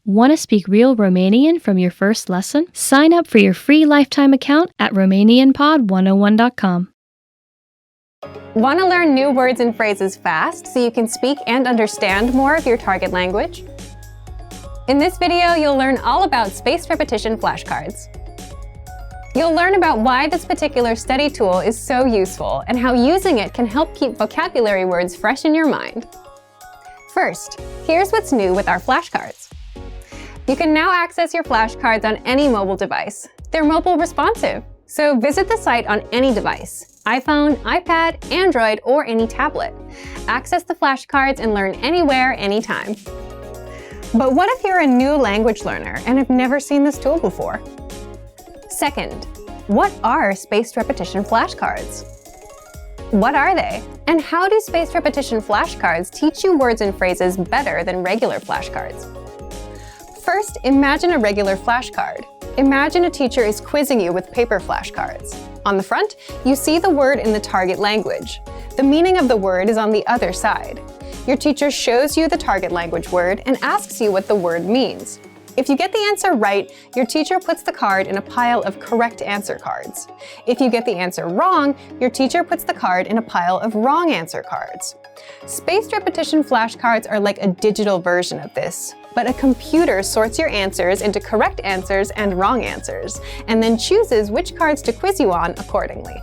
Want to speak real Romanian from your first lesson? Sign up for your free lifetime account at RomanianPod101.com. Want to learn new words and phrases fast so you can speak and understand more of your target language? In this video, you'll learn all about spaced repetition flashcards. You'll learn about why this particular study tool is so useful and how using it can help keep vocabulary words fresh in your mind. First, here's what's new with our flashcards. You can now access your flashcards on any mobile device. They're mobile responsive, so visit the site on any device: iPhone, iPad, Android, or any tablet. Access the flashcards and learn anywhere, anytime. But what if you're a new language learner and have never seen this tool before? Second, what are spaced repetition flashcards? What are they? And how do spaced repetition flashcards teach you words and phrases better than regular flashcards? First, imagine a regular flashcard. Imagine a teacher is quizzing you with paper flashcards. On the front, you see the word in the target language. The meaning of the word is on the other side. Your teacher shows you the target language word and asks you what the word means. If you get the answer right, your teacher puts the card in a pile of correct answer cards. If you get the answer wrong, your teacher puts the card in a pile of wrong answer cards. Spaced repetition flashcards are like a digital version of this, but a computer sorts your answers into correct answers and wrong answers, and then chooses which cards to quiz you on accordingly.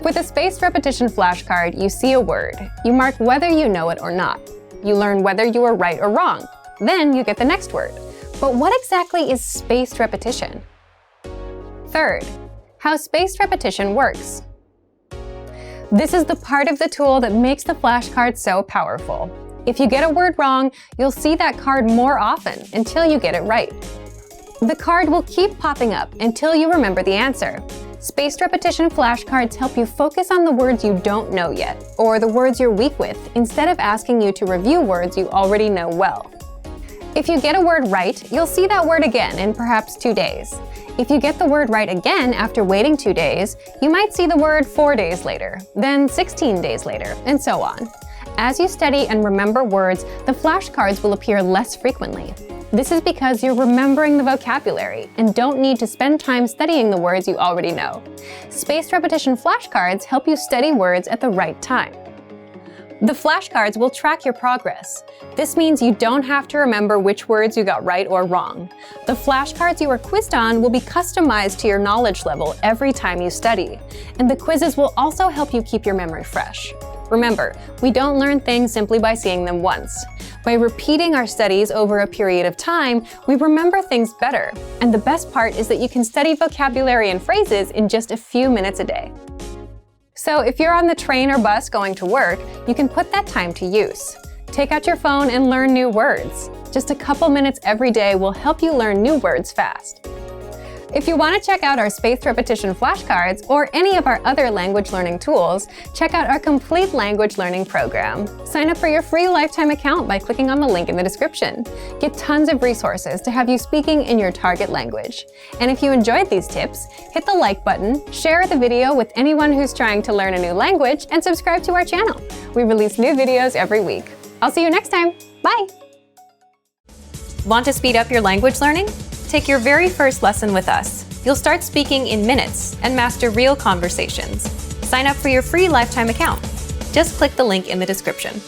With a spaced repetition flashcard, you see a word. You mark whether you know it or not. You learn whether you are right or wrong. Then you get the next word. But what exactly is spaced repetition? Third, how spaced repetition works. This is the part of the tool that makes the flashcard so powerful. If you get a word wrong, you'll see that card more often until you get it right. The card will keep popping up until you remember the answer. Spaced repetition flashcards help you focus on the words you don't know yet, or the words you're weak with, instead of asking you to review words you already know well. If you get a word right, you'll see that word again in perhaps 2 days. If you get the word right again after waiting 2 days, you might see the word 4 days later, then 16 days later, and so on. As you study and remember words, the flashcards will appear less frequently. This is because you're remembering the vocabulary and don't need to spend time studying the words you already know. Spaced repetition flashcards help you study words at the right time. The flashcards will track your progress. This means you don't have to remember which words you got right or wrong. The flashcards you are quizzed on will be customized to your knowledge level every time you study, and the quizzes will also help you keep your memory fresh. Remember, we don't learn things simply by seeing them once. By repeating our studies over a period of time, we remember things better. And the best part is that you can study vocabulary and phrases in just a few minutes a day. So if you're on the train or bus going to work, you can put that time to use. Take out your phone and learn new words. Just a couple minutes every day will help you learn new words fast. If you want to check out our spaced repetition flashcards or any of our other language learning tools, check out our complete language learning program. Sign up for your free lifetime account by clicking on the link in the description. Get tons of resources to have you speaking in your target language. And if you enjoyed these tips, hit the like button, share the video with anyone who's trying to learn a new language, and subscribe to our channel. We release new videos every week. I'll see you next time. Bye! Want to speed up your language learning? Take your very first lesson with us. You'll start speaking in minutes and master real conversations. Sign up for your free lifetime account. Just click the link in the description.